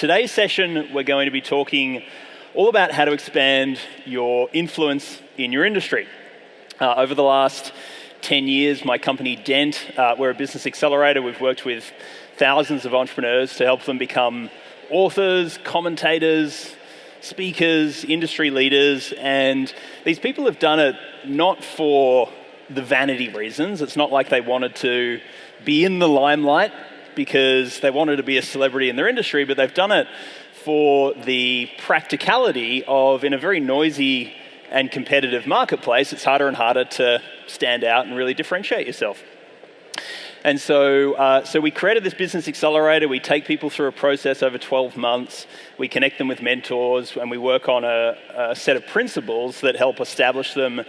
today's session, we're going to be talking all about how to expand your influence in your industry. Over the last 10 years, my company Dent, we're a business accelerator. We've worked with thousands of entrepreneurs to help them become authors, commentators, speakers, industry leaders, and these people have done it not for the vanity reasons. It's not like they wanted to be in the limelight because they wanted to be a celebrity in their industry, but they've done it for the practicality of, in a very noisy and competitive marketplace, it's harder and harder to stand out and really differentiate yourself. And so we created this business accelerator. We take people through a process over 12 months. We connect them with mentors, and we work on a set of principles that help establish them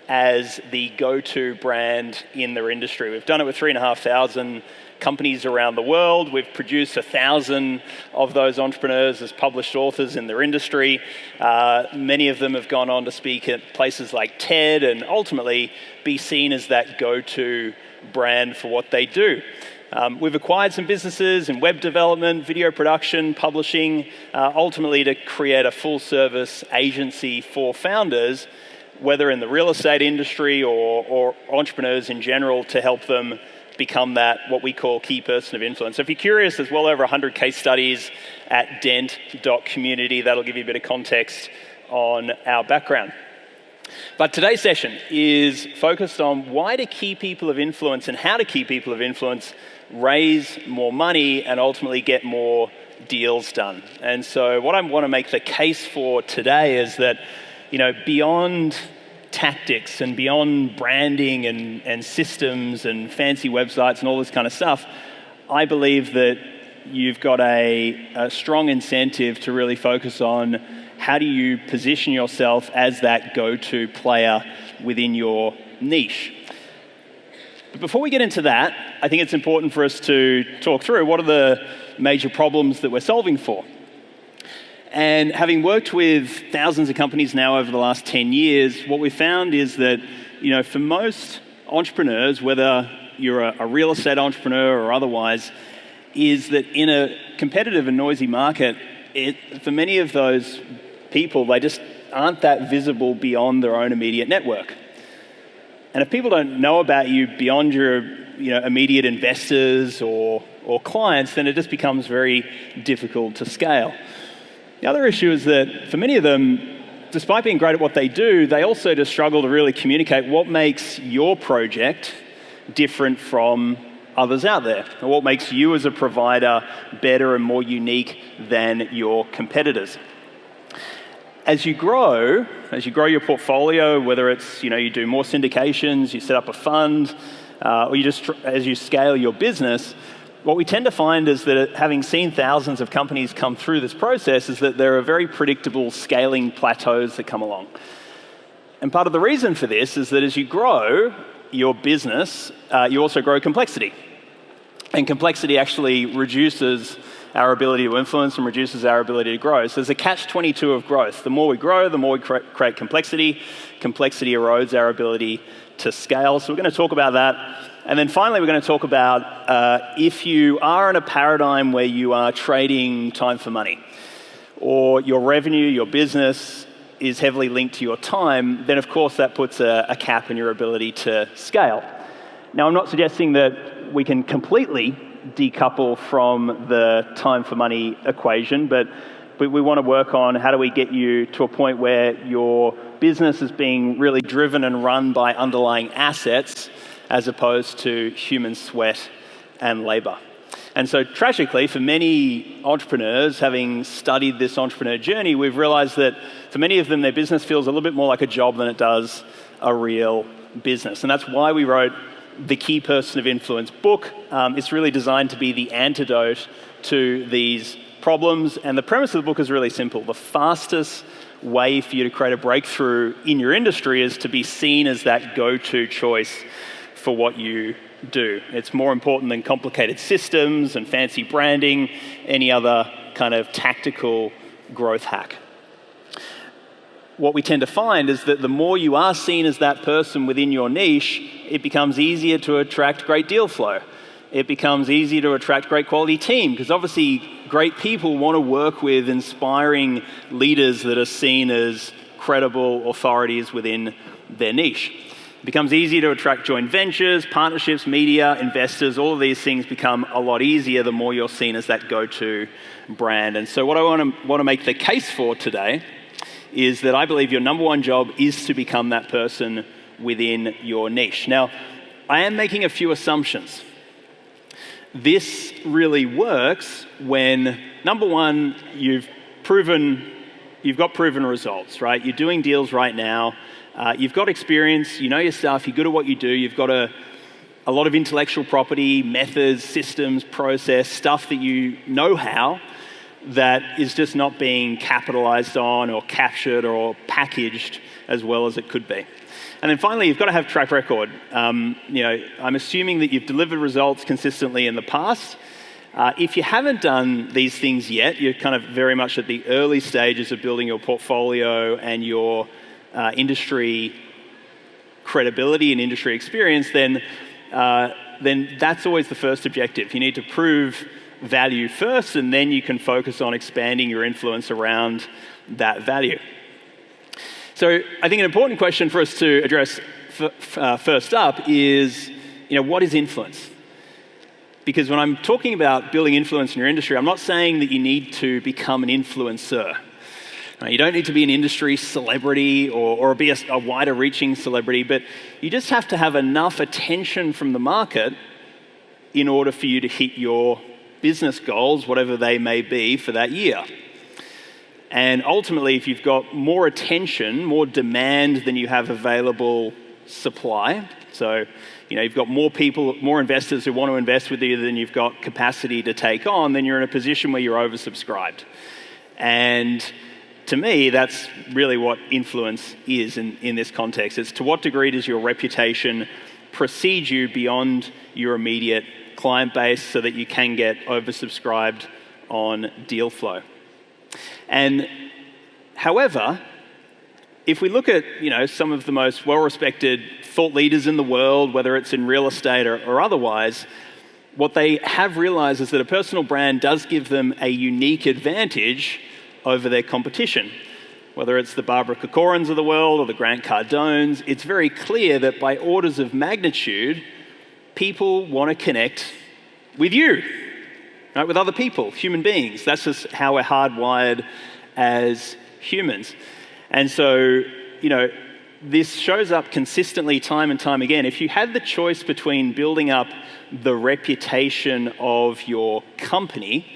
as the go-to brand in their industry. We've done it with 3,500 companies around the world. We've produced 1,000 of those entrepreneurs as published authors in their industry. Many of them have gone on to speak at places like TED and ultimately be seen as that go-to brand for what they do. We've acquired some businesses in web development, video production, publishing, ultimately to create a full-service agency for founders, whether in the real estate industry or entrepreneurs in general, to help them become that, what we call key person of influence. So if you're curious, there's well over 100 case studies at dent.community. That'll give you a bit of context on our background. But today's session is focused on why do key people of influence and how do key people of influence raise more money and ultimately get more deals done. And so what I want to make the case for today is that, beyond tactics and beyond branding and systems and fancy websites and all this kind of stuff, I believe that you've got a strong incentive to really focus on how do you position yourself as that go-to player within your niche. But before we get into that, I think it's important for us to talk through what are the major problems that we're solving for. And having worked with thousands of companies now over the last 10 years, what we found is that, for most entrepreneurs, whether you're a real estate entrepreneur or otherwise, is that in a competitive and noisy market, for many of those people, they just aren't that visible beyond their own immediate network. And if people don't know about you beyond your immediate investors or clients, then it just becomes very difficult to scale. The other issue is that for many of them, despite being great at what they do, they also just struggle to really communicate what makes your project different from others out there, or what makes you as a provider better and more unique than your competitors. As you grow your portfolio, whether it's you do more syndications, you set up a fund, or as you scale your business, what we tend to find is that, having seen thousands of companies come through this process, is that there are very predictable scaling plateaus that come along. And part of the reason for this is that as you grow your business, you also grow complexity. And complexity actually reduces our ability to influence and reduces our ability to grow. So there's a catch-22 of growth. The more we grow, the more we create complexity. Complexity erodes our ability to scale. So we're going to talk about that. And then finally, we're going to talk about if you are in a paradigm where you are trading time for money, or your revenue, your business is heavily linked to your time, then of course that puts a cap in your ability to scale. Now, I'm not suggesting that we can completely decouple from the time for money equation, but we want to work on how do we get you to a point where your business is being really driven and run by underlying assets as opposed to human sweat and labor. And so tragically, for many entrepreneurs, having studied this entrepreneur journey, we've realized that for many of them, their business feels a little bit more like a job than it does a real business. And that's why we wrote the Key Person of Influence book. It's really designed to be the antidote to these problems. And the premise of the book is really simple. The fastest way for you to create a breakthrough in your industry is to be seen as that go-to choice for what you do. It's more important than complicated systems and fancy branding, any other kind of tactical growth hack. What we tend to find is that the more you are seen as that person within your niche, it becomes easier to attract great deal flow. it becomes easier to attract great quality team, because obviously great people want to work with inspiring leaders that are seen as credible authorities within their niche. It becomes easier to attract joint ventures, partnerships, media, investors. All of these things become a lot easier the more you're seen as that go-to brand. And so what I want to make the case for today is that I believe your number one job is to become that person within your niche. Now, I am making a few assumptions. This really works when, number one, you've got proven results, right? You're doing deals right now. You've got experience, you know your stuff, you're good at what you do, you've got a lot of intellectual property, methods, systems, process, stuff that you know how, that is just not being capitalized on or captured or packaged as well as it could be. And then finally, you've got to have track record. I'm assuming that you've delivered results consistently in the past. If you haven't done these things yet, you're kind of very much at the early stages of building your portfolio and your industry credibility and industry experience, then that's always the first objective. You need to prove value first, and then you can focus on expanding your influence around that value. So I think an important question for us to address first up is, what is influence? Because when I'm talking about building influence in your industry, I'm not saying that you need to become an influencer. You don't need to be an industry celebrity or be a wider reaching celebrity, but you just have to have enough attention from the market in order for you to hit your business goals, whatever they may be for that year. And ultimately, if you've got more attention, more demand than you have available supply, so you've got more people, more investors who want to invest with you than you've got capacity to take on, then you're in a position where you're oversubscribed. And to me, that's really what influence is in this context. It's to what degree does your reputation precede you beyond your immediate client base so that you can get oversubscribed on deal flow. And however, if we look at some of the most well-respected thought leaders in the world, whether it's in real estate or otherwise, what they have realized is that a personal brand does give them a unique advantage over their competition. Whether it's the Barbara Corcorans of the world or the Grant Cardones, it's very clear that by orders of magnitude, people want to connect with you, right? With other people, human beings. That's just how we're hardwired as humans. And so, this shows up consistently time and time again. If you had the choice between building up the reputation of your company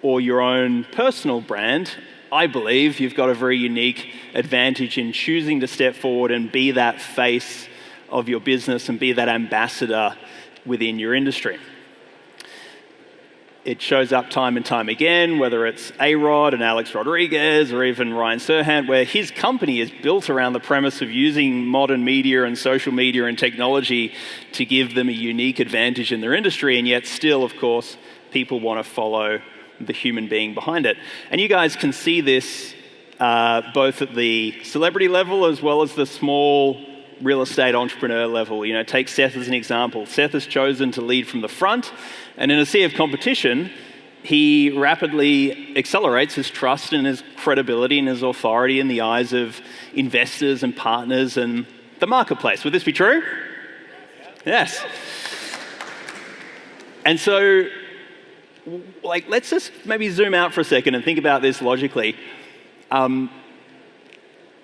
or your own personal brand, I believe you've got a very unique advantage in choosing to step forward and be that face of your business and be that ambassador within your industry. It shows up time and time again, whether it's A-Rod and Alex Rodriguez or even Ryan Serhant, where his company is built around the premise of using modern media and social media and technology to give them a unique advantage in their industry, and yet still, of course, people want to follow the human being behind it. And you guys can see this both at the celebrity level as well as the small real estate entrepreneur level. Take Seth as an example. Seth has chosen to lead from the front, and in a sea of competition, he rapidly accelerates his trust and his credibility and his authority in the eyes of investors and partners and the marketplace. Would this be true? Yes. And so, let's just maybe zoom out for a second and think about this logically.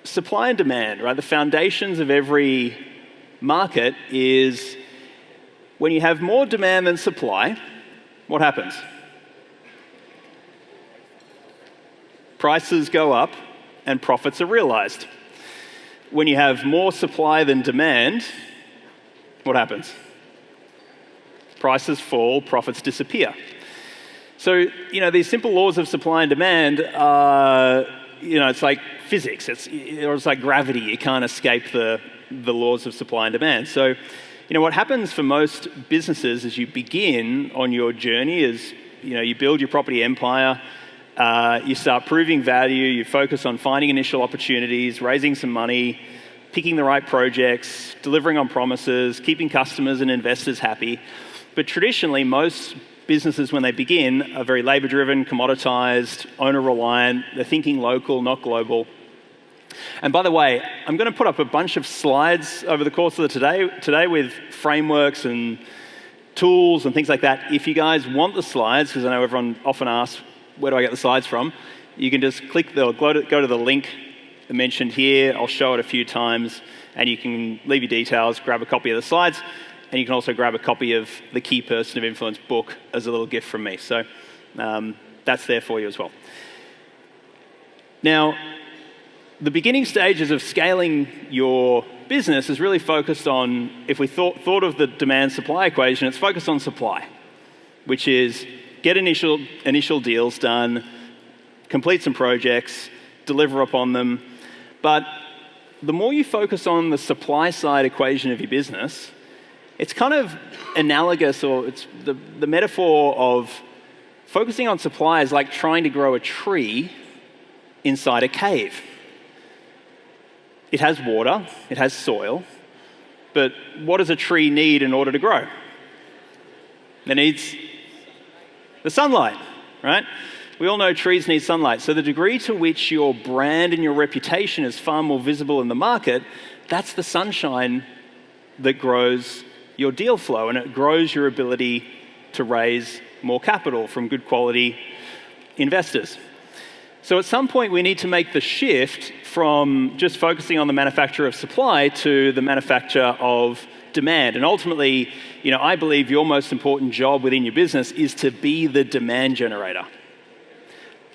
Supply and demand, right? The foundations of every market is when you have more demand than supply, what happens? Prices go up and profits are realized. When you have more supply than demand, what happens? Prices fall, profits disappear. So, these simple laws of supply and demand are, it's like physics, it's like gravity. You can't escape the laws of supply and demand. So, what happens for most businesses as you begin on your journey is, you build your property empire, you start proving value, you focus on finding initial opportunities, raising some money, picking the right projects, delivering on promises, keeping customers and investors happy. But traditionally, most businesses, when they begin, are very labor-driven, commoditized, owner-reliant. They're thinking local, not global. And by the way, I'm going to put up a bunch of slides over the course of today with frameworks and tools and things like that. If you guys want the slides, because I know everyone often asks, where do I get the slides from? You can just go to the link mentioned here. I'll show it a few times, and you can leave your details, grab a copy of the slides, and you can also grab a copy of the Key Person of Influence book as a little gift from me. So that's there for you as well. Now, the beginning stages of scaling your business is really focused on, if we thought of the demand-supply equation, it's focused on supply, which is get initial deals done, complete some projects, deliver upon them. But the more you focus on the supply side equation of your business, it's kind of analogous, or it's the metaphor of focusing on supply is like trying to grow a tree inside a cave. It has water, it has soil, but what does a tree need in order to grow? It needs the sunlight, right? We all know trees need sunlight. So the degree to which your brand and your reputation is far more visible in the market, that's the sunshine that grows your deal flow, and it grows your ability to raise more capital from good quality investors. So at some point, we need to make the shift from just focusing on the manufacture of supply to the manufacture of demand. And ultimately, I believe your most important job within your business is to be the demand generator.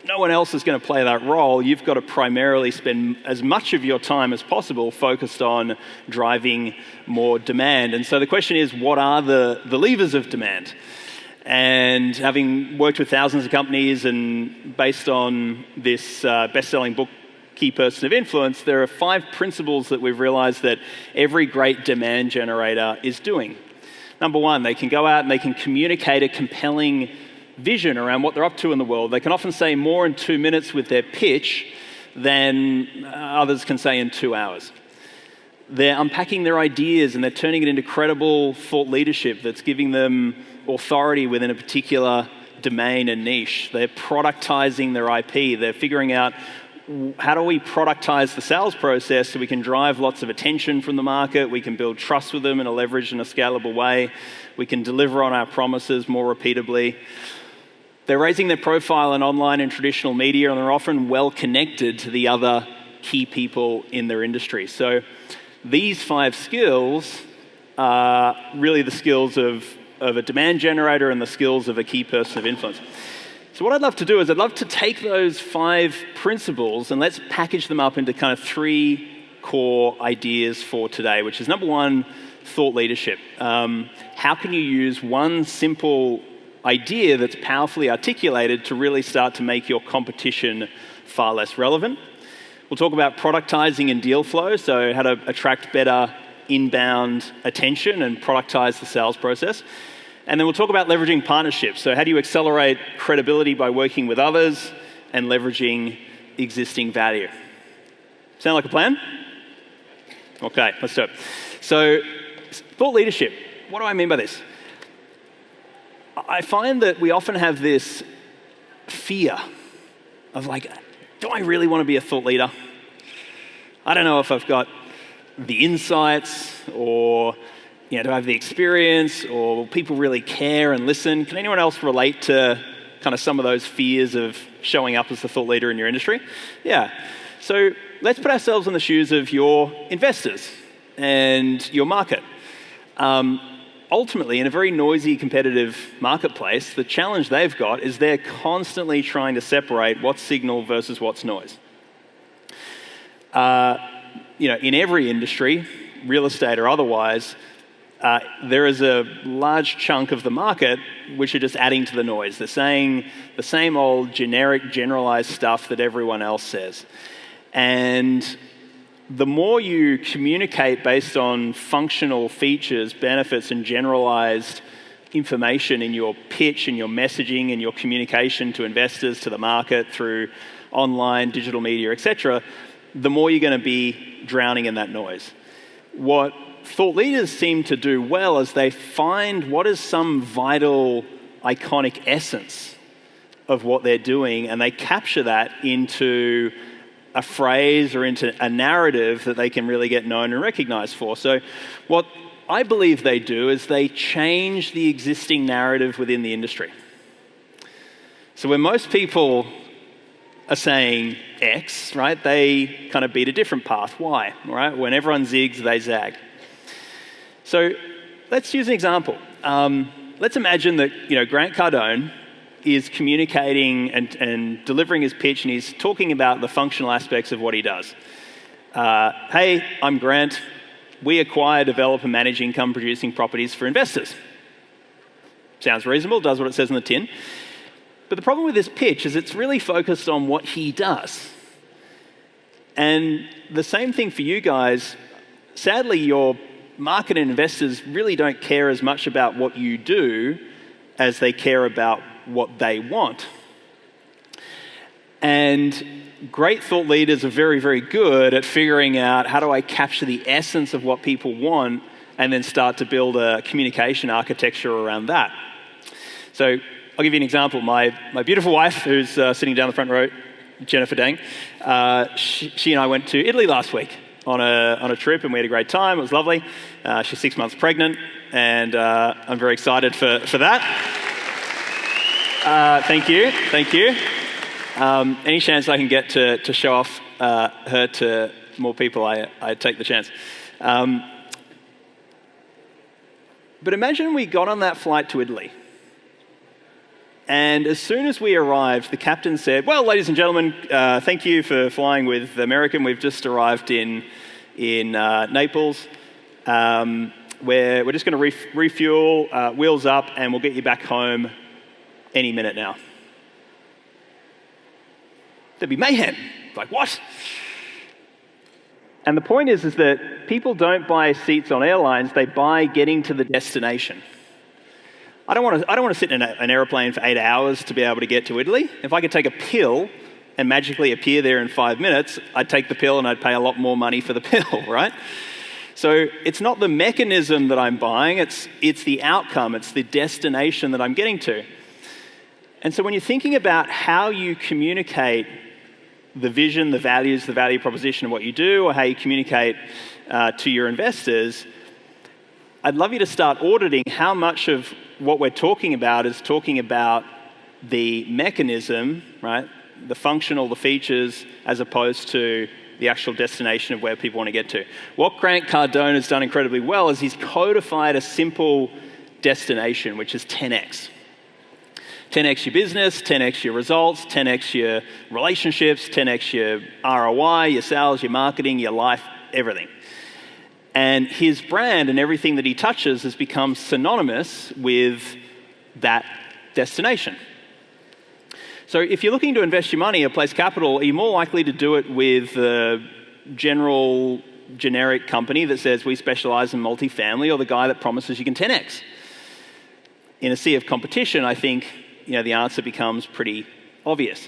No one else is going to play that role. You've got to primarily spend as much of your time as possible focused on driving more demand. And so the question is, what are the levers of demand? And having worked with thousands of companies and based on this best-selling book, Key Person of Influence, there are 5 principles that we've realized that every great demand generator is doing. Number 1, they can go out and they can communicate a compelling vision around what they're up to in the world. They can often say more in 2 minutes with their pitch than others can say in 2 hours. They're unpacking their ideas and they're turning it into credible thought leadership that's giving them authority within a particular domain and niche. They're productizing their IP. They're figuring out, how do we productize the sales process so we can drive lots of attention from the market, we can build trust with them in a leveraged and a scalable way, we can deliver on our promises more repeatably. They're raising their profile in online and traditional media, and they're often well connected to the other key people in their industry. So these 5 skills are really the skills of a demand generator and the skills of a key person of influence. So what I'd love to do is I'd love to take those 5 principles and let's package them up into kind of 3 core ideas for today, which is number 1, thought leadership. How can you use one simple idea that's powerfully articulated to really start to make your competition far less relevant? We'll talk about productizing and deal flow, so how to attract better inbound attention and productize the sales process. And then we'll talk about leveraging partnerships. So how do you accelerate credibility by working with others and leveraging existing value? Sound like a plan? Okay, let's do it. So thought leadership, what do I mean by this? I find that we often have this fear of like, do I really want to be a thought leader? I don't know if I've got the insights or do I have the experience, or will people really care and listen? Can anyone else relate to kind of some of those fears of showing up as the thought leader in your industry? Yeah. So let's put ourselves in the shoes of your investors and your market. Ultimately, in a very noisy, competitive marketplace, the challenge they've got is they're constantly trying to separate what's signal versus what's noise. In every industry, real estate or otherwise, there is a large chunk of the market which are just adding to the noise. They're saying the same old generic, generalized stuff that everyone else says. And the more you communicate based on functional features, benefits, and generalized information in your pitch and your messaging and your communication to investors, to the market, through online, digital media, etc., the more you're going to be drowning in that noise. What thought leaders seem to do well is they find what is some vital, iconic essence of what they're doing, and they capture that into a phrase or into a narrative that they can really get known and recognized for. So what I believe they do is they change the existing narrative within the industry. So when most people are saying X, right, they kind of beat a different path, Y, right? When everyone zigs, they zag. So let's use an example. Let's imagine that Grant Cardone is communicating and delivering his pitch, and he's talking about the functional aspects of what he does. Hey, I'm Grant. We acquire, develop, and manage income-producing properties for investors. Sounds reasonable, does what it says in the tin. But the problem with this pitch is it's really focused on what he does. And the same thing for you guys. Sadly, your market and investors really don't care as much about what you do as they care about what they want. And great thought leaders are very, very good at figuring out how do I capture the essence of what people want and then start to build a communication architecture around that. So I'll give you an example. My beautiful wife, who's sitting down the front row, Jennifer Dang, she and I went to Italy last week on a trip, and we had a great time. It was lovely. She's 6 months pregnant, and I'm very excited for that. Thank you. Any chance I can get to show off her to more people, I take the chance. But imagine we got on that flight to Italy. And as soon as we arrived, the captain said, well, ladies and gentlemen, thank you for flying with American. We've just arrived in Naples. We're just going to refuel, wheels up, and we'll get you back home any minute now. There'd be mayhem. Like, what? And the point is that people don't buy seats on airlines, they buy getting to the destination. I don't want to sit in an airplane for 8 hours to be able to get to Italy. If I could take a pill and magically appear there in 5 minutes, I'd take the pill and I'd pay a lot more money for the pill, right? So it's not the mechanism that I'm buying, it's the outcome, it's the destination that I'm getting to. And so when you're thinking about how you communicate the vision, the values, the value proposition of what you do, or how you communicate to your investors, I'd love you to start auditing how much of what we're talking about is talking about the mechanism, right? The functional, the features, as opposed to the actual destination of where people want to get to. What Grant Cardone has done incredibly well is he's codified a simple destination, which is 10x. 10x your business, 10x your results, 10x your relationships, 10x your ROI, your sales, your marketing, your life, everything. And his brand and everything that he touches has become synonymous with that destination. So if you're looking to invest your money or place capital, are you more likely to do it with a generic company that says we specialize in multifamily, or the guy that promises you can 10x? In a sea of competition, I think the answer becomes pretty obvious.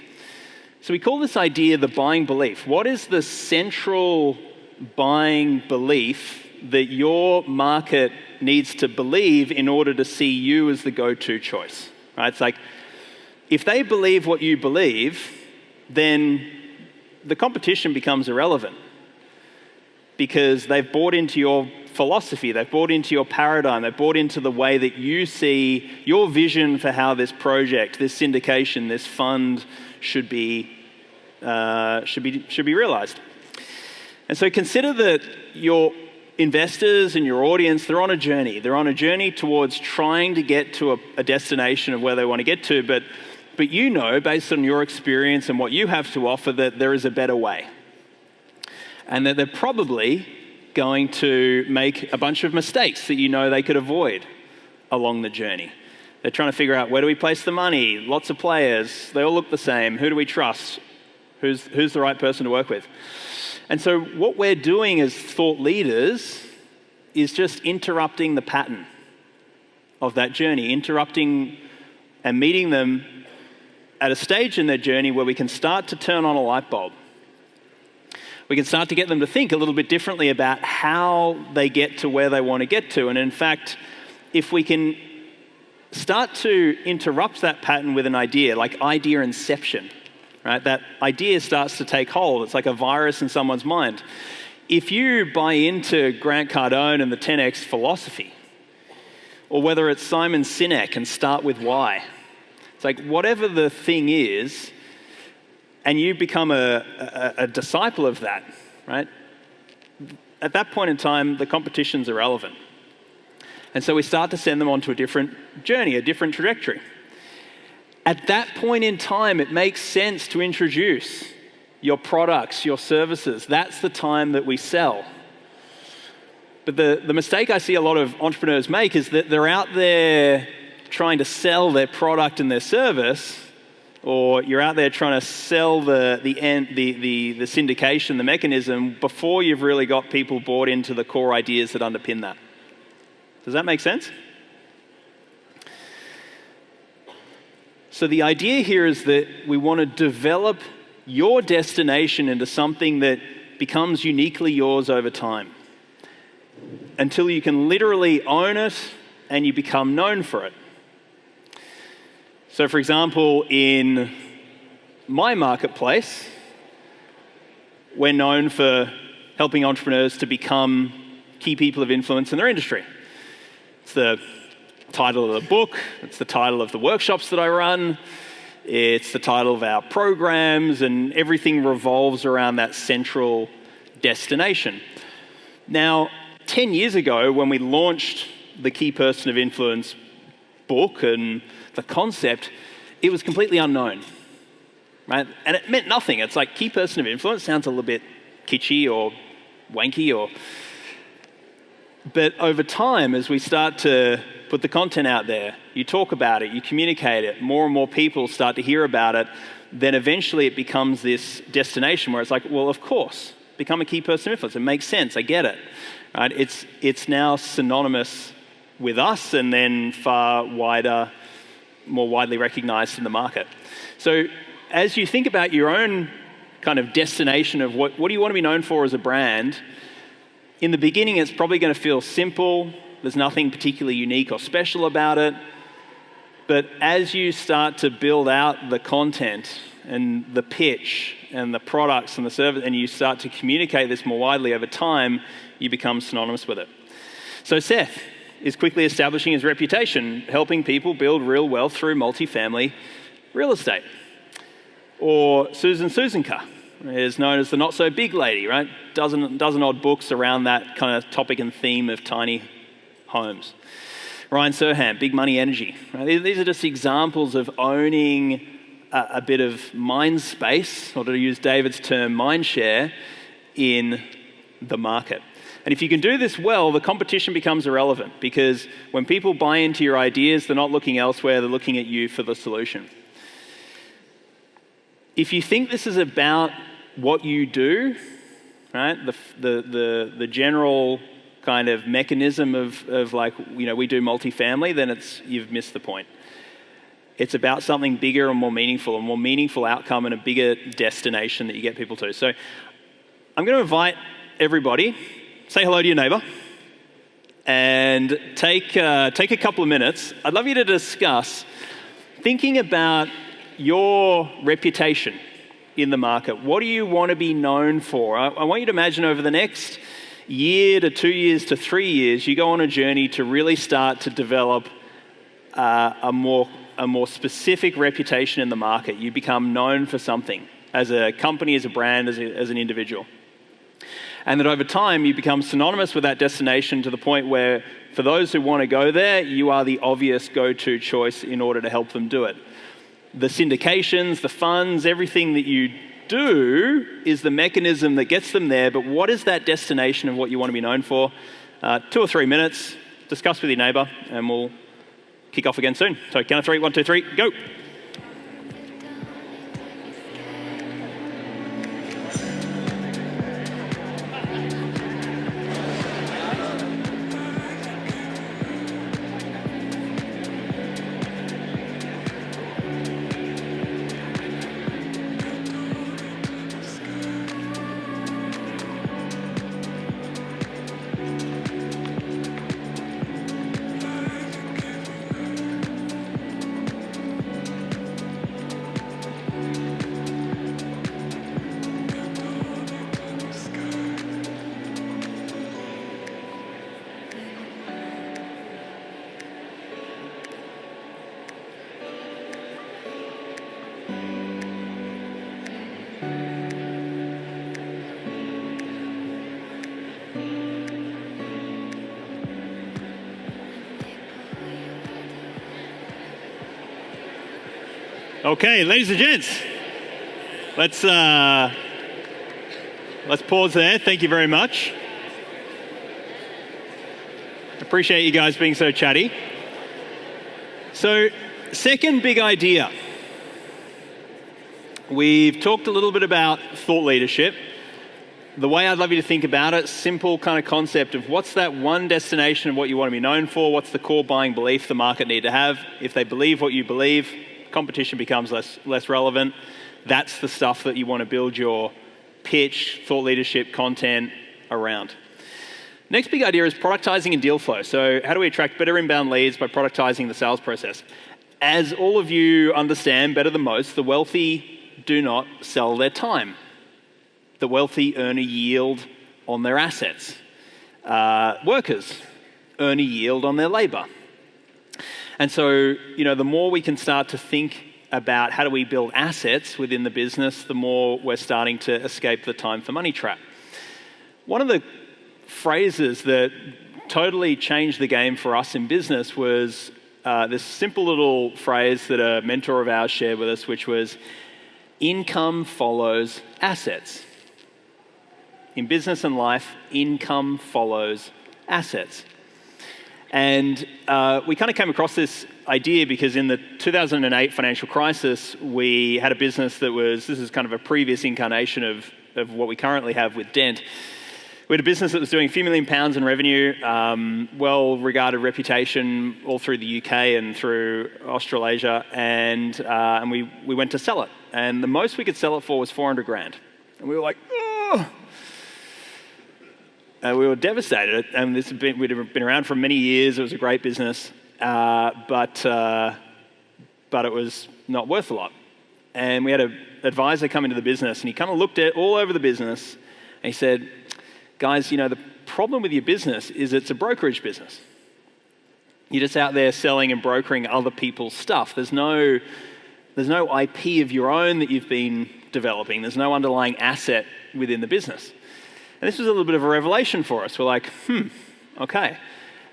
So we call this idea the buying belief. What is the central buying belief that your market needs to believe in order to see you as the go-to choice? Right? It's like, if they believe what you believe, then the competition becomes irrelevant because they've bought into your philosophy, they've bought into your paradigm, they've bought into the way that you see your vision for how this project, this syndication, this fund should be realized. And so consider that your investors and your audience, they're on a journey. They're on a journey towards trying to get to a destination of where they want to get to, but you know, based on your experience and what you have to offer, that there is a better way. And that they're probably going to make a bunch of mistakes that you know they could avoid along the journey. They're trying to figure out, where do we place the money? Lots of players, they all look the same. Who do we trust? Who's the right person to work with? And so what we're doing as thought leaders is just interrupting the pattern of that journey, interrupting and meeting them at a stage in their journey where we can start to turn on a light bulb. We can start to get them to think a little bit differently about how they get to where they want to get to. And in fact, if we can start to interrupt that pattern with an idea, like idea inception, right? That idea starts to take hold. It's like a virus in someone's mind. If you buy into Grant Cardone and the 10X philosophy, or whether it's Simon Sinek and start with why, it's like whatever the thing is, and you become a disciple of that, right? At that point in time, the competition's irrelevant. And so we start to send them onto a different journey, a different trajectory. At that point in time, it makes sense to introduce your products, your services. That's the time that we sell. But the mistake I see a lot of entrepreneurs make is that they're out there trying to sell their product and their service, or you're out there trying to sell the syndication, the mechanism, before you've really got people bought into the core ideas that underpin that. Does that make sense? So the idea here is that we want to develop your destination into something that becomes uniquely yours over time, until you can literally own it and you become known for it. So for example, in my marketplace, we're known for helping entrepreneurs to become key people of influence in their industry. It's the title of the book, it's the title of the workshops that I run, it's the title of our programs, and everything revolves around that central destination. Now, 10 years ago, when we launched the Key Person of Influence book and the concept, it was completely unknown, right? And it meant nothing. It's like Key Person of Influence sounds a little bit kitschy or wanky, but over time, as we start to put the content out there, you talk about it, you communicate it, more and more people start to hear about it, then eventually it becomes this destination where it's like, well, of course, become a key person of influence. It makes sense. I get it. Right? It's now synonymous with us, and then far wider, more widely recognized in the market. So as you think about your own kind of destination of what do you want to be known for as a brand, in the beginning it's probably going to feel simple. There's nothing particularly unique or special about it. But as you start to build out the content and the pitch and the products and the service, and you start to communicate this more widely over time, you become synonymous with it. So Seth is quickly establishing his reputation, helping people build real wealth through multifamily real estate. Or Susan Susanka is known as the not so big lady, right? Dozen odd books around that kind of topic and theme of tiny homes. Ryan Serhant, big money energy. Right? These are just examples of owning a bit of mind space, or to use David's term, mind share, in the market. And if you can do this well, the competition becomes irrelevant, because when people buy into your ideas, they're not looking elsewhere, they're looking at you for the solution. If you think this is about what you do, right, the general kind of mechanism of like, we do multifamily, then you've missed the point. It's about something bigger and more meaningful outcome and a bigger destination that you get people to. So I'm going to invite everybody, say hello to your neighbor, and take a couple of minutes. I'd love you to discuss thinking about your reputation in the market. What do you want to be known for? I want you to imagine over the next year to 2 years to 3 years, you go on a journey to really start to develop a more specific reputation in the market. You become known for something as a company, as a brand, as an individual. And that over time, you become synonymous with that destination to the point where, for those who want to go there, you are the obvious go-to choice in order to help them do it. The syndications, the funds, everything that you do is the mechanism that gets them there, but what is that destination of what you want to be known for? 2 or 3 minutes, discuss with your neighbor, and we'll kick off again soon. So count of 3, 1, 2, 3, go. Okay, ladies and gents, let's pause there. Thank you very much. Appreciate you guys being so chatty. So, second big idea. We've talked a little bit about thought leadership. The way I'd love you to think about it, simple kind of concept of what's that one destination of what you want to be known for, what's the core buying belief the market need to have. If they believe what you believe, competition becomes less relevant. That's the stuff that you want to build your pitch, thought leadership, content around. Next big idea is productizing and deal flow. So how do we attract better inbound leads by productizing the sales process? As all of you understand better than most, the wealthy do not sell their time. The wealthy earn a yield on their assets. Workers earn a yield on their labor. And so, the more we can start to think about how do we build assets within the business, the more we're starting to escape the time for money trap. One of the phrases that totally changed the game for us in business was this simple little phrase that a mentor of ours shared with us, which was, income follows assets. In business and life, income follows assets. And we kind of came across this idea because in the 2008 financial crisis, we had a business this is kind of a previous incarnation of what we currently have with Dent. We had a business that was doing a few £1 million in revenue, well-regarded reputation all through the UK and through Australasia, and we went to sell it. And the most we could sell it for was 400 grand. And we were like, oh! We were devastated, and we'd been around for many years. It was a great business, but it was not worth a lot. And we had an advisor come into the business, and he kind of looked at all over the business, and he said, guys, the problem with your business is it's a brokerage business. You're just out there selling and brokering other people's stuff. There's no IP of your own that you've been developing. There's no underlying asset within the business. And this was a little bit of a revelation for us. We're like, okay.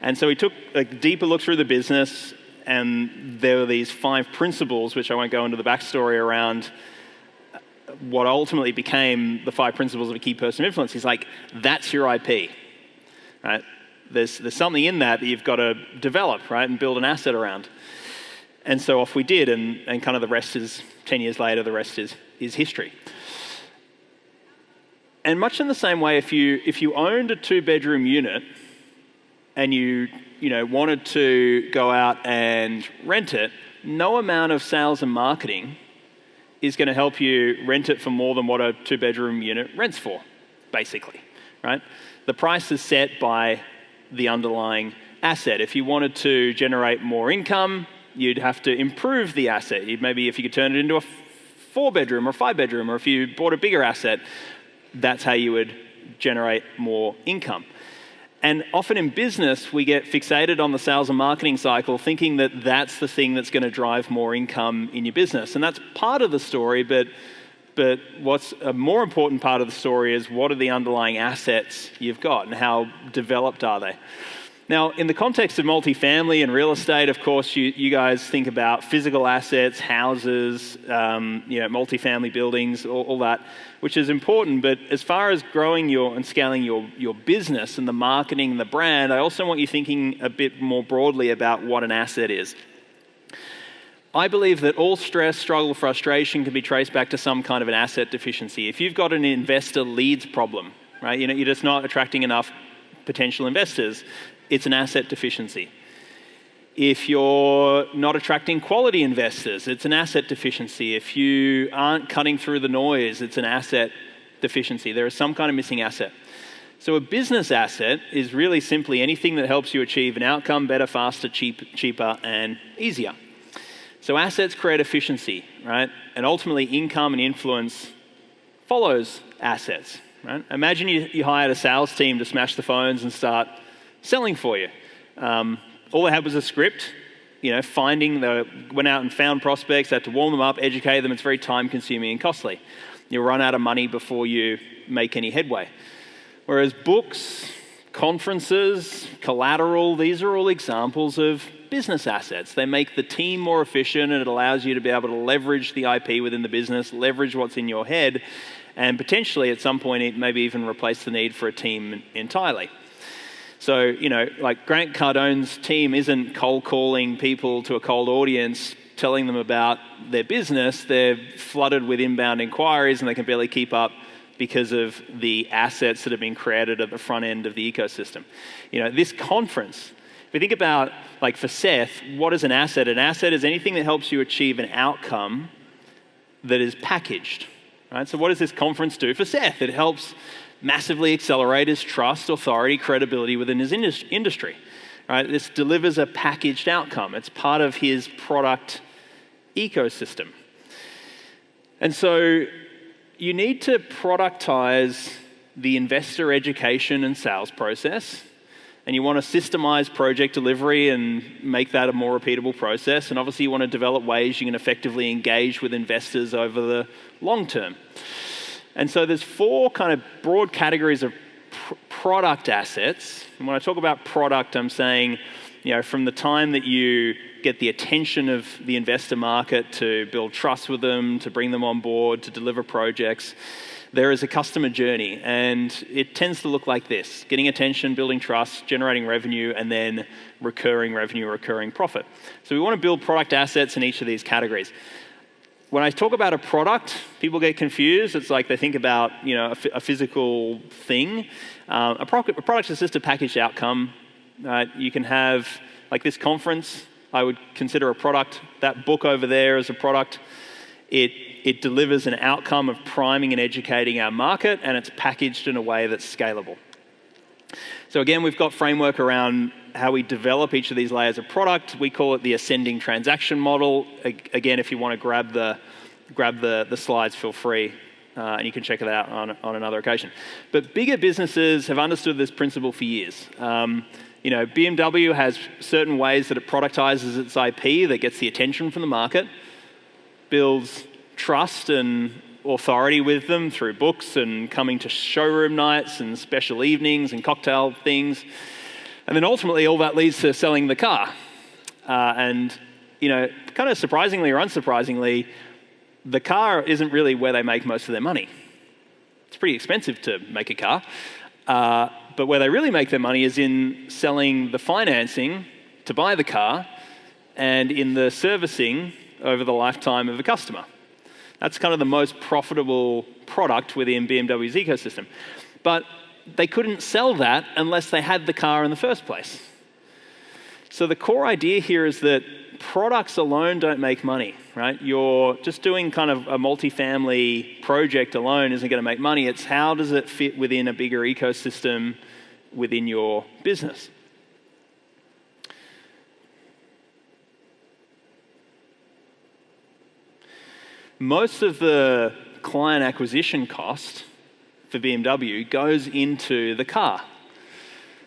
And so we took a deeper look through the business, and there were these 5 principles, which I won't go into the backstory around what ultimately became the 5 principles of a key person of influence. He's like, that's your IP, right? There's something in that you've got to develop, right, and build an asset around. And so off we did, and kind of the rest is, 10 years later, the rest is history. And much in the same way, if you owned a 2-bedroom unit and you wanted to go out and rent it, no amount of sales and marketing is going to help you rent it for more than what a 2-bedroom unit rents for, basically, right? The price is set by the underlying asset. If you wanted to generate more income, you'd have to improve the asset. Maybe if you could turn it into a 4-bedroom or 5-bedroom, or if you bought a bigger asset, that's how you would generate more income. And often in business, we get fixated on the sales and marketing cycle, thinking that that's the thing that's going to drive more income in your business. And that's part of the story, but what's a more important part of the story is what are the underlying assets you've got and how developed are they? Now, in the context of multifamily and real estate, of course, you guys think about physical assets, houses, multifamily buildings, all that, which is important. But as far as growing and scaling your business and the marketing and the brand, I also want you thinking a bit more broadly about what an asset is. I believe that all stress, struggle, frustration can be traced back to some kind of an asset deficiency. If you've got an investor leads problem, right, you're just not attracting enough potential investors, it's an asset deficiency. If you're not attracting quality investors, it's an asset deficiency. If you aren't cutting through the noise, it's an asset deficiency. There is some kind of missing asset. So a business asset is really simply anything that helps you achieve an outcome better, faster, cheaper, and easier. So assets create efficiency, right? And ultimately income and influence follows assets, right? Imagine you hired a sales team to smash the phones and start selling for you. All they had was a script, went out and found prospects, had to warm them up, educate them. It's very time consuming and costly. You'll run out of money before you make any headway. Whereas books, conferences, collateral, these are all examples of business assets. They make the team more efficient, and it allows you to be able to leverage the IP within the business, leverage what's in your head, and potentially at some point it maybe even replace the need for a team entirely. So, like Grant Cardone's team isn't cold calling people to a cold audience, telling them about their business. They're flooded with inbound inquiries and they can barely keep up because of the assets that have been created at the front end of the ecosystem. This conference, if you think about, like for Seth, what is an asset? An asset is anything that helps you achieve an outcome that is packaged. Right? So what does this conference do for Seth? It helps massively accelerate his trust, authority, credibility within his industry. Right? This delivers a packaged outcome. It's part of his product ecosystem. And so you need to productize the investor education and sales process, and you want to systemize project delivery and make that a more repeatable process. And obviously you want to develop ways you can effectively engage with investors over the long term. And so there's 4 kind of broad categories of product assets. And when I talk about product, I'm saying, from the time that you get the attention of the investor market to build trust with them, to bring them on board, to deliver projects, there is a customer journey, and it tends to look like this: getting attention, building trust, generating revenue, and then recurring revenue, recurring profit. So we want to build product assets in each of these categories. When I talk about a product, people get confused. It's like they think about a physical thing. A product is just a packaged outcome. You can have, like this conference, I would consider a product. That book over there is a product. It delivers an outcome of priming and educating our market, and it's packaged in a way that's scalable. So again, we've got framework around how we develop each of these layers of product. We call it the ascending transaction model. Again, if you want to grab the slides, feel free, and you can check it out on another occasion. But bigger businesses have understood this principle for years. BMW has certain ways that it productizes its IP that gets the attention from the market, builds trust and authority with them through books and coming to showroom nights and special evenings and cocktail things. And then ultimately all that leads to selling the car. Kind of surprisingly or unsurprisingly, the car isn't really where they make most of their money. It's pretty expensive to make a car. But where they really make their money is in selling the financing to buy the car and in the servicing over the lifetime of the customer. That's kind of the most profitable product within BMW's ecosystem. But they couldn't sell that unless they had the car in the first place. So the core idea here is that products alone don't make money, right? You're just doing kind of a multifamily project alone isn't going to make money. It's how does it fit within a bigger ecosystem within your business. Most of the client acquisition cost for BMW goes into the car.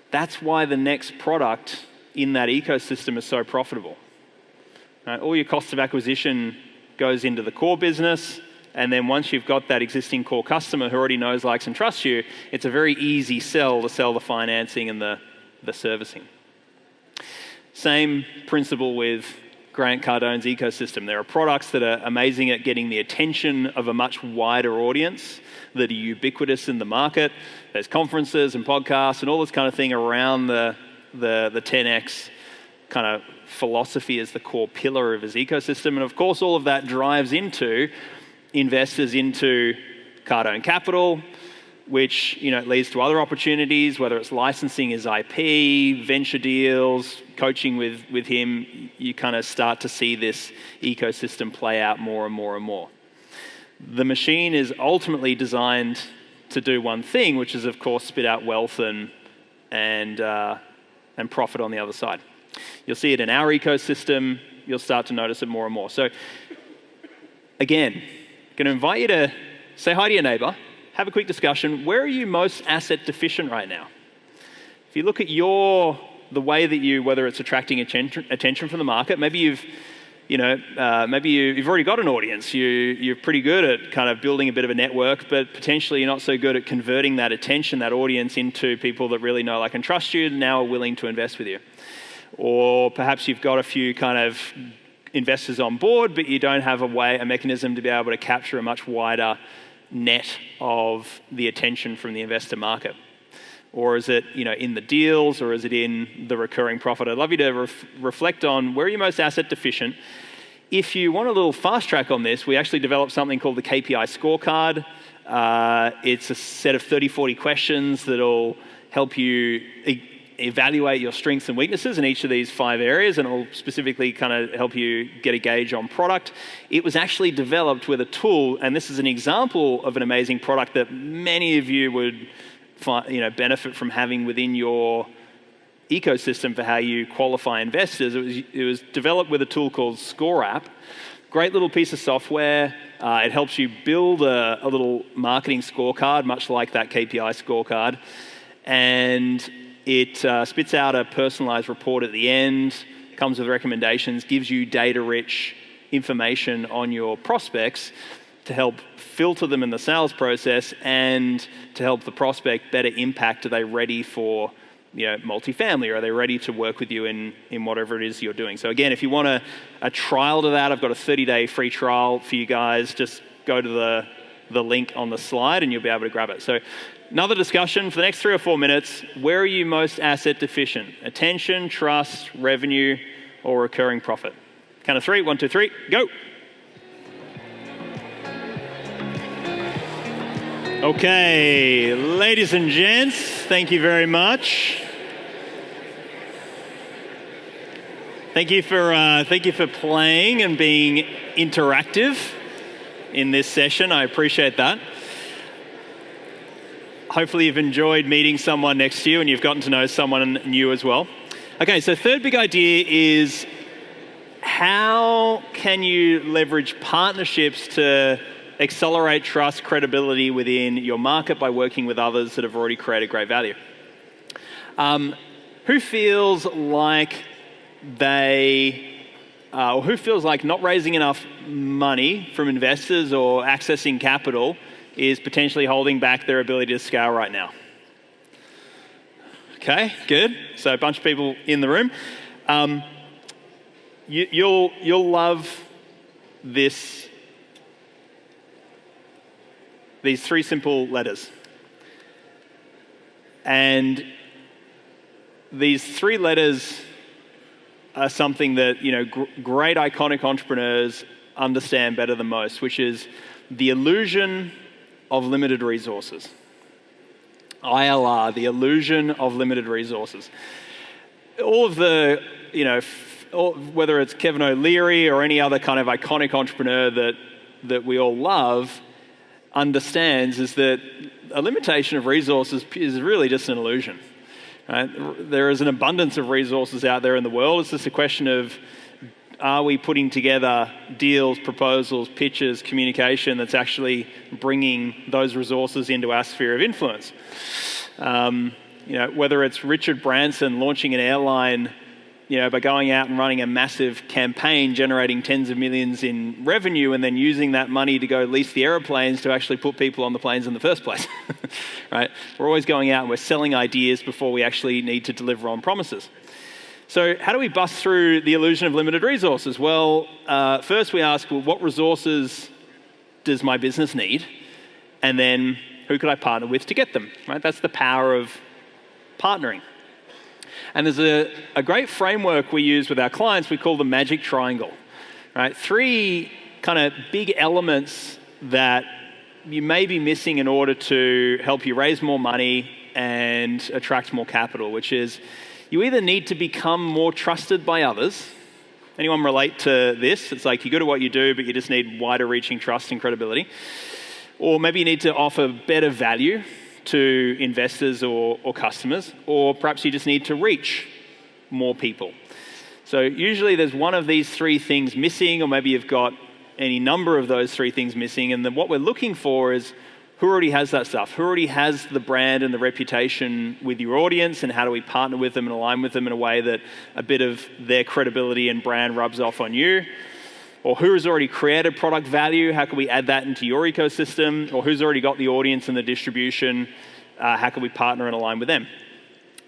That's why the next product in that ecosystem is so profitable. Right? All your cost of acquisition goes into the core business, and then once you've got that existing core customer who already knows, likes, and trusts you, it's a very easy sell to sell the financing and the servicing. Same principle with Grant Cardone's ecosystem. There are products that are amazing at getting the attention of a much wider audience that are ubiquitous in the market. There's conferences and podcasts and all this kind of thing around the 10X kind of philosophy as the core pillar of his ecosystem. And of course, all of that drives into investors into Cardone Capital, which leads to other opportunities, whether it's licensing his IP, venture deals, coaching with him. You kind of start to see this ecosystem play out more and more and more. The machine is ultimately designed to do one thing, which is, of course, spit out wealth and profit on the other side. You'll see it in our ecosystem. You'll start to notice it more and more. So, again, going to invite you to say hi to your neighbor, have a quick discussion. Where are you most asset deficient right now? If you look at the way that you, whether it's attracting attention from the market, maybe you've already got an audience. You're pretty good at kind of building a bit of a network, but potentially you're not so good at converting that attention, that audience, into people that really know, like, and trust you, and now are willing to invest with you. Or perhaps you've got a few kind of investors on board, but you don't have a mechanism to be able to capture a much wider net of the attention from the investor market. Or is it, in the deals, or is it in the recurring profit? I'd love you to reflect on where you're most asset deficient. If you want a little fast track on this, we actually developed something called the KPI scorecard. It's a set of 30, 40 questions that'll help you evaluate your strengths and weaknesses in each of these 5 areas, and it'll specifically kind of help you get a gauge on product. It was actually developed with a tool, and this is an example of an amazing product that many of you would benefit from having within your ecosystem for how you qualify investors. It was developed with a tool called Score App. Great little piece of software. It helps you build a little marketing scorecard, much like that KPI scorecard. And it spits out a personalized report at the end, comes with recommendations, gives you data-rich information on your prospects to help filter them in the sales process and to help the prospect better impact. Are they ready for multifamily, or are they ready to work with you in whatever it is you're doing? So again, if you want a trial to that, I've got a 30-day free trial for you guys. Just go to the link on the slide and you'll be able to grab it. So another discussion for the next 3 or 4 minutes. Where are you most asset deficient? Attention, trust, revenue, or recurring profit? Count of 3. 1, 2, 3. Go. Okay, ladies and gents, thank you very much. Thank you for playing and being interactive in this session. I appreciate that. Hopefully you've enjoyed meeting someone next to you and you've gotten to know someone new as well. Okay, so third big idea is how can you leverage partnerships to accelerate trust, credibility within your market by working with others that have already created great value. Who feels like not raising enough money from investors or accessing capital is potentially holding back their ability to scale right now? Okay, good. So a bunch of people in the room. You'll love these 3 simple letters. And these 3 letters are something that great iconic entrepreneurs understand better than most, which is the illusion of limited resources. ILR, the illusion of limited resources. All of the, whether it's Kevin O'Leary or any other kind of iconic entrepreneur that we all love, understands is that a limitation of resources is really just an illusion. Right? There is an abundance of resources out there in the world. It's just a question of, are we putting together deals, proposals, pitches, communication that's actually bringing those resources into our sphere of influence? Whether it's Richard Branson launching an airline, by going out and running a massive campaign, generating tens of millions in revenue, and then using that money to go lease the airplanes to actually put people on the planes in the first place. Right? We're always going out and we're selling ideas before we actually need to deliver on promises. So how do we bust through the illusion of limited resources? Well, first we ask, what resources does my business need? And then who could I partner with to get them? Right? That's the power of partnering. And there's a great framework we use with our clients. We call the magic triangle. Right? 3 kind of big elements that you may be missing in order to help you raise more money and attract more capital, which is you either need to become more trusted by others. Anyone relate to this? It's like you're good at what you do, but you just need wider reaching trust and credibility. Or maybe you need to offer better value to investors or customers, or perhaps you just need to reach more people. So usually there's one of these 3 things missing, or maybe you've got any number of those 3 things missing, and then what we're looking for is who already has that stuff? Who already has the brand and the reputation with your audience, and how do we partner with them and align with them in a way that a bit of their credibility and brand rubs off on you? Or who has already created product value? How can we add that into your ecosystem? Or who's already got the audience and the distribution? How can we partner and align with them?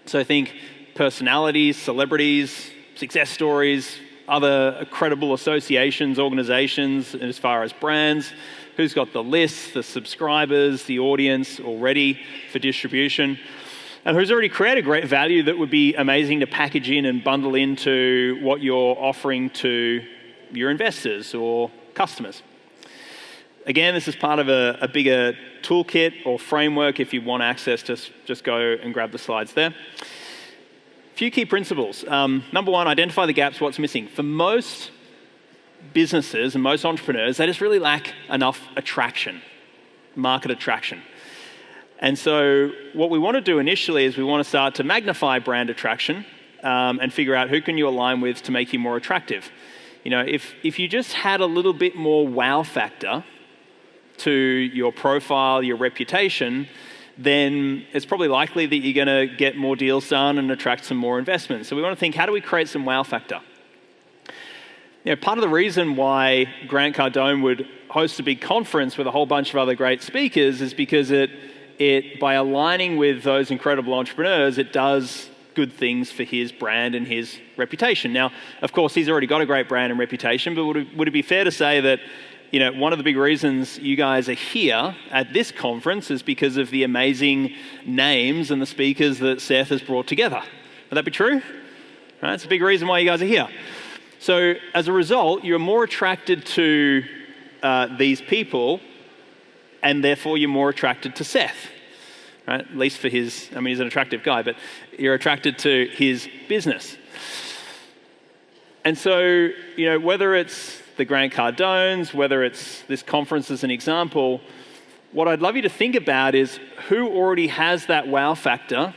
So I think personalities, celebrities, success stories, other credible associations, organizations, as far as brands, who's got the lists, the subscribers, the audience already for distribution, and who's already created great value that would be amazing to package in and bundle into what you're offering to your investors or customers. Again, this is part of a bigger toolkit or framework. If you want access, just go and grab the slides there. A few key principles. Number one, identify the gaps, what's missing. For most businesses and most entrepreneurs, they just really lack enough attraction, market attraction. And so what we want to do initially is we want to start to magnify brand attraction and figure out who can you align with to make you more attractive. You know, if you just had a little bit more wow factor to your profile, your reputation, then it's probably likely that you're going to get more deals done and attract some more investment. So we want to think, how do we create some wow factor? You know, part of the reason why Grant Cardone would host a big conference with a whole bunch of other great speakers is because it by aligning with those incredible entrepreneurs, it does good things for his brand and his reputation. Now, of course, he's already got a great brand and reputation, but would it be fair to say that, you know, one of the big reasons you guys are here at this conference is because of the amazing names and the speakers that Seth has brought together? Would that be true? Right, it's a big reason why you guys are here. So as a result, you're more attracted to these people, and therefore you're more attracted to Seth, right? At least for his, I mean, he's an attractive guy, but you're attracted to his business. And so, you know, whether it's the Grant Cardones, whether it's this conference as an example, what I'd love you to think about is who already has that wow factor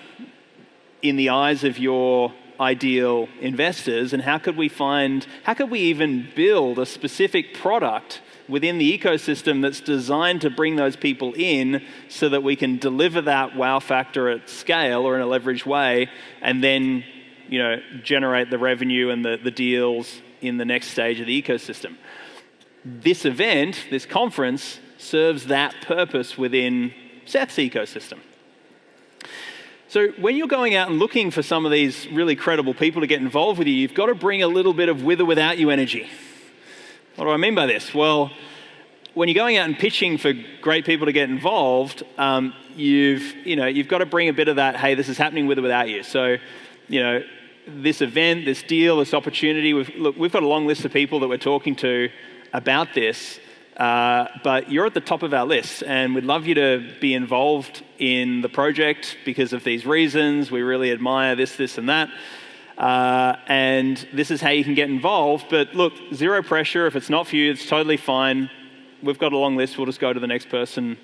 in the eyes of your ideal investors, and how could we even build a specific product within the ecosystem that's designed to bring those people in so that we can deliver that wow factor at scale or in a leveraged way, and then, you know, generate the revenue and the deals in the next stage of the ecosystem. This event, this conference, serves that purpose within Seth's ecosystem. So when you're going out and looking for some of these really credible people to get involved with you, you've got to bring a little bit of with or without you energy. What do I mean by this? Well, when you're going out and pitching for great people to get involved, you've got to bring a bit of that, hey, this is happening with or without you. So, you know, this event, this deal, this opportunity, we've got a long list of people that we're talking to about this, but you're at the top of our list, and we'd love you to be involved in the project because of these reasons. We really admire this, and that. And this is how you can get involved. But look, zero pressure. If it's not for you, it's totally fine. We've got a long list. We'll just go to the next person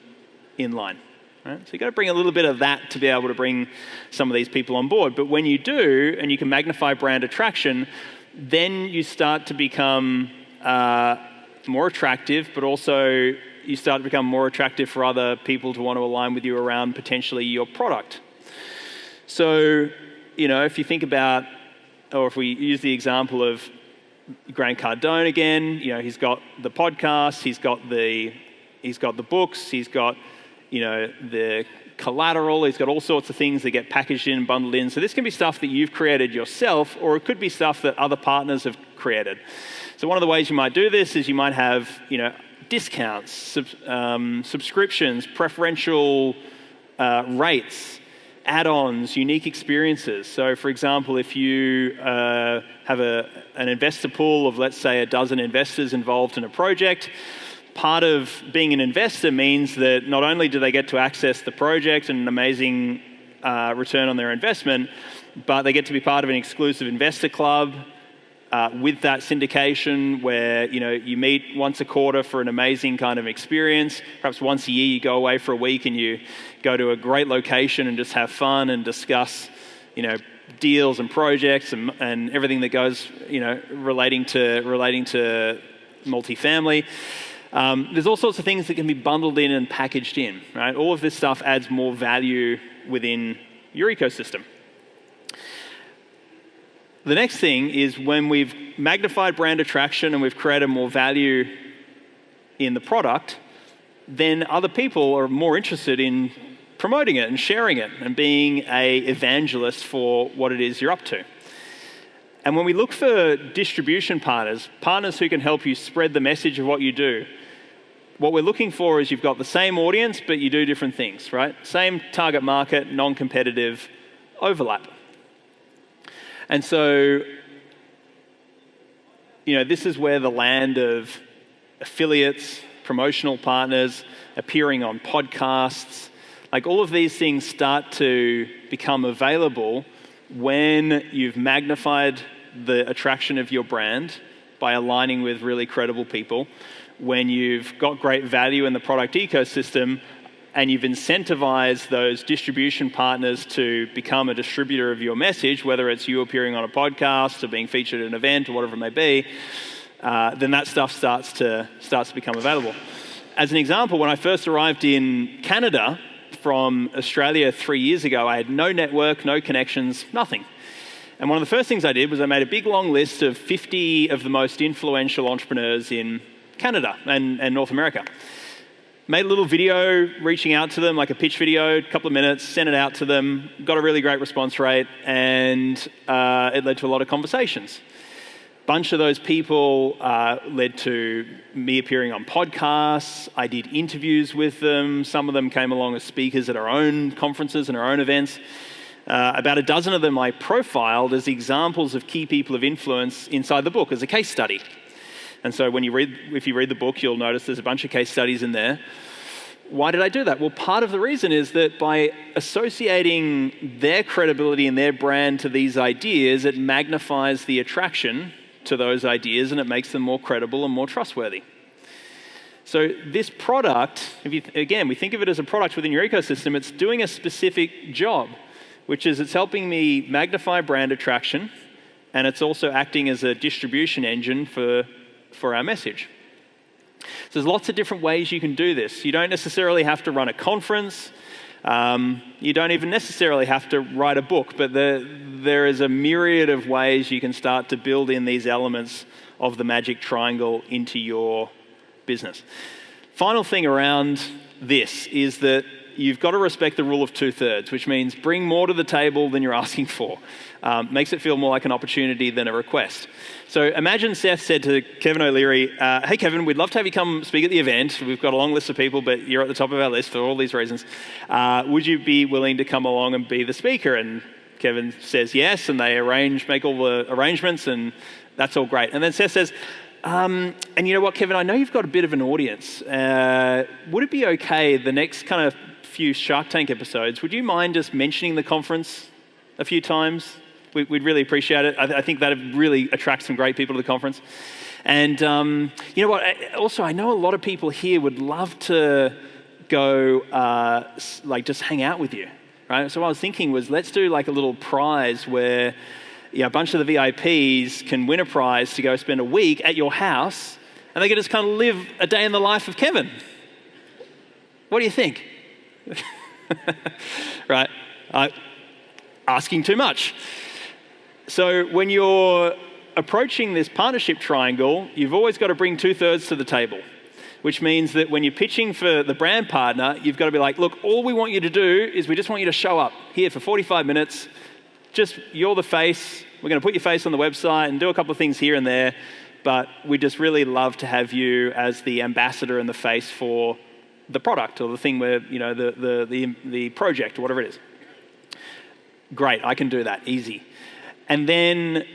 in line. Right? So you've got to bring a little bit of that to be able to bring some of these people on board. But when you do, and you can magnify brand attraction, then you start to become more attractive, but also you start to become more attractive for other people to want to align with you around potentially your product. So, you know, if you think about, or if we use the example of Grant Cardone again, you know, he's got the podcast, he's got the books, he's got, you know, the collateral, he's got all sorts of things that get packaged in and bundled in. So this can be stuff that you've created yourself, or it could be stuff that other partners have created. So one of the ways you might do this is you might have, you know, discounts, subscriptions, preferential rates, add-ons, unique experiences. So for example, if you have an investor pool of, let's say, a dozen investors involved in a project, part of being an investor means that not only do they get to access the project and an amazing return on their investment, but they get to be part of an exclusive investor club with that syndication where, you know, you meet once a quarter for an amazing kind of experience. Perhaps once a year you go away for a week and you go to a great location and just have fun and discuss, you know, deals and projects and everything that goes, you know, relating to multifamily. There's all sorts of things that can be bundled in and packaged in, right? All of this stuff adds more value within your ecosystem. The next thing is when we've magnified brand attraction and we've created more value in the product, then other people are more interested in promoting it and sharing it and being an evangelist for what it is you're up to. And when we look for distribution partners, partners who can help you spread the message of what you do, what we're looking for is you've got the same audience, but you do different things, right? Same target market, non-competitive, overlap. And so, this is where the land of affiliates, promotional partners, appearing on podcasts, like all of these things start to become available when you've magnified the attraction of your brand by aligning with really credible people, when you've got great value in the product ecosystem and you've incentivized those distribution partners to become a distributor of your message, whether it's you appearing on a podcast or being featured at an event or whatever it may be, then that stuff starts to become available. As an example, when I first arrived in Canada from Australia 3 years ago, I had no network, no connections, nothing. And one of the first things I did was I made a big long list of 50 of the most influential entrepreneurs in Canada and North America. Made a little video reaching out to them, like a pitch video, a couple of minutes, sent it out to them, got a really great response rate, and it led to a lot of conversations. Bunch of those people led to me appearing on podcasts. I did interviews with them. Some of them came along as speakers at our own conferences and our own events. About a dozen of them I profiled as examples of key people of influence inside the book as a case study. And so if you read the book, you'll notice there's a bunch of case studies in there. Why did I do that? Well, part of the reason is that by associating their credibility and their brand to these ideas, it magnifies the attraction to those ideas and it makes them more credible and more trustworthy. So this product, we think of it as a product within your ecosystem, it's doing a specific job, which is it's helping me magnify brand attraction, and it's also acting as a distribution engine for our message. So there's lots of different ways you can do this. You don't necessarily have to run a conference. You don't even necessarily have to write a book, but there is a myriad of ways you can start to build in these elements of the magic triangle into your business. Final thing around this is that you've got to respect the rule of 2/3, which means bring more to the table than you're asking for. Makes it feel more like an opportunity than a request. So imagine Seth said to Kevin O'Leary, hey Kevin, we'd love to have you come speak at the event. We've got a long list of people, but you're at the top of our list for all these reasons. Would you be willing to come along and be the speaker? And Kevin says yes, and they make all the arrangements, and that's all great. And then Seth says, and you know what, Kevin, I know you've got a bit of an audience. Would it be okay the next kind of few Shark Tank episodes, would you mind just mentioning the conference a few times? We'd really appreciate it. I think that really attracts some great people to the conference. And you know what? Also, I know a lot of people here would love to go, just hang out with you, right? So what I was thinking was, let's do like a little prize where a bunch of the VIPs can win a prize to go spend a week at your house, and they can just kind of live a day in the life of Kevin. What do you think? Right? Asking too much. So when you're approaching this partnership triangle, you've always got to bring 2/3 to the table, which means that when you're pitching for the brand partner, you've got to be like, look, all we want you to do is we just want you to show up here for 45 minutes. Just, you're the face. We're going to put your face on the website and do a couple of things here and there, but we just really love to have you as the ambassador and the face for the product or the thing where, the project or whatever it is. Great, I can do that, easy. And then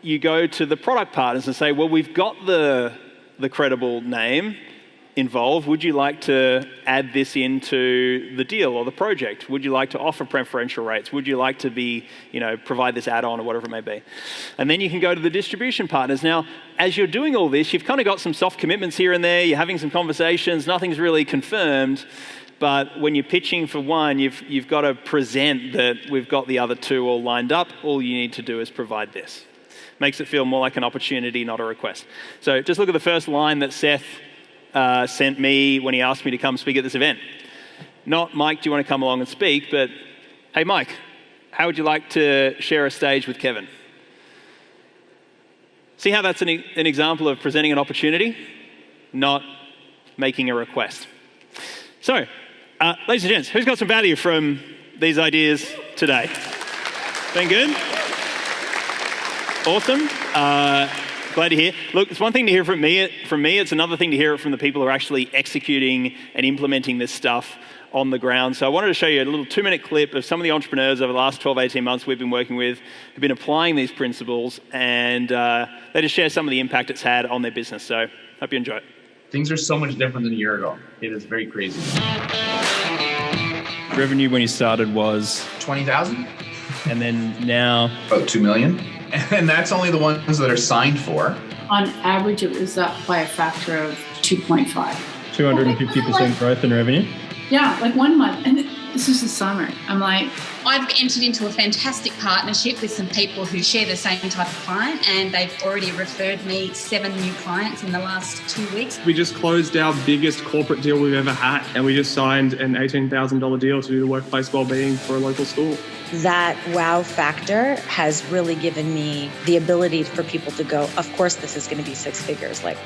you go to the product partners and say, well, we've got the credible name involved. Would you like to add this into the deal or the project? Would you like to offer preferential rates? Would you like to provide this add-on or whatever it may be? And then you can go to the distribution partners. Now, as you're doing all this, you've kind of got some soft commitments here and there. You're having some conversations. Nothing's really confirmed. But when you're pitching for one, you've got to present that we've got the other two all lined up. All you need to do is provide this. Makes it feel more like an opportunity, not a request. So just look at the first line that Seth sent me when he asked me to come speak at this event. Not, Mike, do you want to come along and speak? But, hey, Mike, how would you like to share a stage with Kevin? See how that's an example of presenting an opportunity, not making a request. So, ladies and gents, who's got some value from these ideas today? Been good? Awesome. Glad to hear. Look, it's one thing to hear from me. It's another thing to hear it from the people who are actually executing and implementing this stuff on the ground. So I wanted to show you a little 2-minute clip of some of the entrepreneurs over the last 12, 18 months we've been working with who've been applying these principles, and they just share some of the impact it's had on their business. So hope you enjoy it. Things are so much different than a year ago. It is very crazy. Revenue when you started was 20,000, and then now about 2 million. And that's only the ones that are signed for. On average, it was up by a factor of 2.5. 250% growth in revenue. Yeah, like 1 month. And this is the summer. I'm like, I've entered into a fantastic partnership with some people who share the same type of client, and they've already referred me 7 new clients in the last 2 weeks. We just closed our biggest corporate deal we've ever had, and we just signed an $18,000 deal to do the workplace wellbeing for a local school. That wow factor has really given me the ability for people to go, of course this is going to be 6 figures, like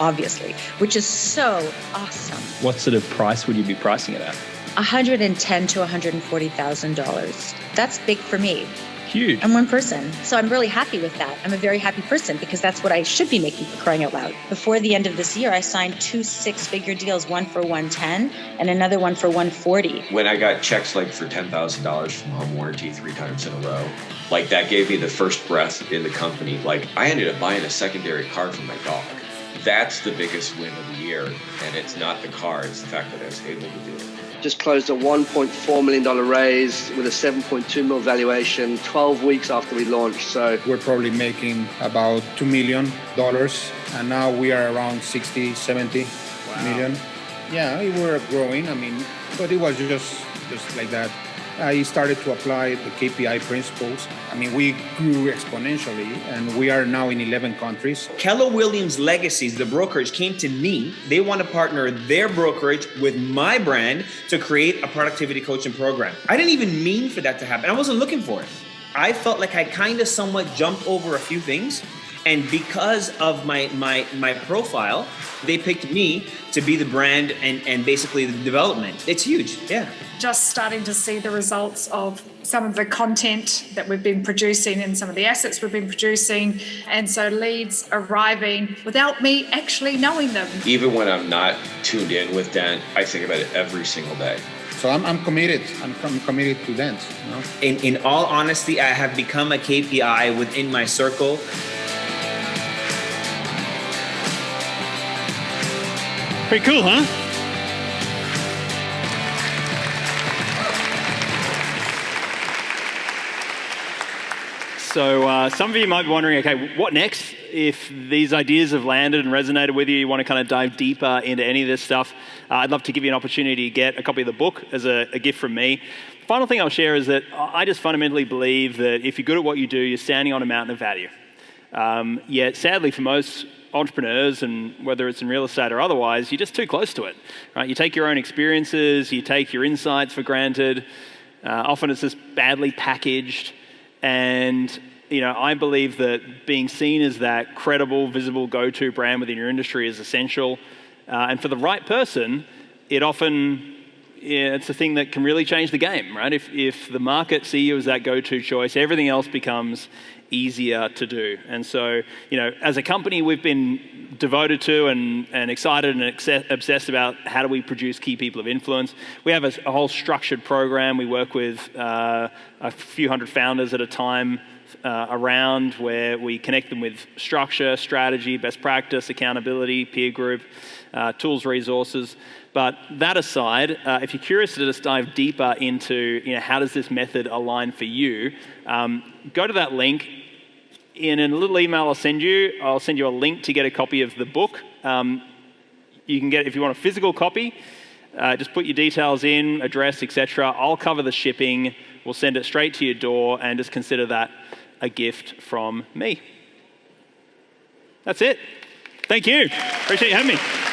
obviously, which is so awesome. What sort of price would you be pricing it at? $110,000 to $140,000. That's big for me. Huge. I'm one person, so I'm really happy with that. I'm a very happy person because that's what I should be making, for crying out loud. Before the end of this year, I signed 2 6-figure deals, one for $110,000 and another one for $140,000. When I got checks like for $10,000 from Home Warranty 3 times in a row, like that gave me the first breath in the company. Like I ended up buying a secondary car for my dog. That's the biggest win of the year, and it's not the car, it's the fact that I was able to do it. Just closed a $1.4 million raise with a $7.2 million valuation 12 weeks after we launched. So we're probably making about $2 million, and now we are around 60, 70 million. Yeah, we were growing, but it was just like that. I started to apply the KPI principles. We grew exponentially, and we are now in 11 countries. Keller Williams Legacies, the brokerage, came to me. They want to partner their brokerage with my brand to create a productivity coaching program. I didn't even mean for that to happen. I wasn't looking for it. I felt like I kind of somewhat jumped over a few things. And because of my profile, they picked me to be the brand and basically the development. It's huge, yeah. Just starting to see the results of some of the content that we've been producing and some of the assets we've been producing. And so leads arriving without me actually knowing them. Even when I'm not tuned in with Dent, I think about it every single day. So I'm committed. I'm committed to Dent. In all honesty, I have become a KPI within my circle. Pretty cool, huh? So some of you might be wondering, okay, what next? If these ideas have landed and resonated with you, you want to kind of dive deeper into any of this stuff, I'd love to give you an opportunity to get a copy of the book as a gift from me. Final thing I'll share is that I just fundamentally believe that if you're good at what you do, you're standing on a mountain of value. Yet sadly for most entrepreneurs, and whether it's in real estate or otherwise, you're just too close to it, right? You take your own experiences, you take your insights for granted. Often it's just badly packaged. And, I believe that being seen as that credible, visible, go-to brand within your industry is essential. And for the right person, it's a thing that can really change the game, right? If the market see you as that go-to choice, everything else becomes easier to do. And so, as a company, we've been devoted to and excited and obsessed about how do we produce key people of influence. We have a whole structured program. We work with a few hundred founders at a time around where we connect them with structure, strategy, best practice, accountability, peer group, tools, resources. But that aside, if you're curious to just dive deeper into how does this method align for you, go to that link. In a little email I'll send you a link to get a copy of the book. You can get, if you want a physical copy, just put your details in, address, etc. I'll cover the shipping. We'll send it straight to your door, and just consider that a gift from me. That's it. Thank you. Appreciate you having me.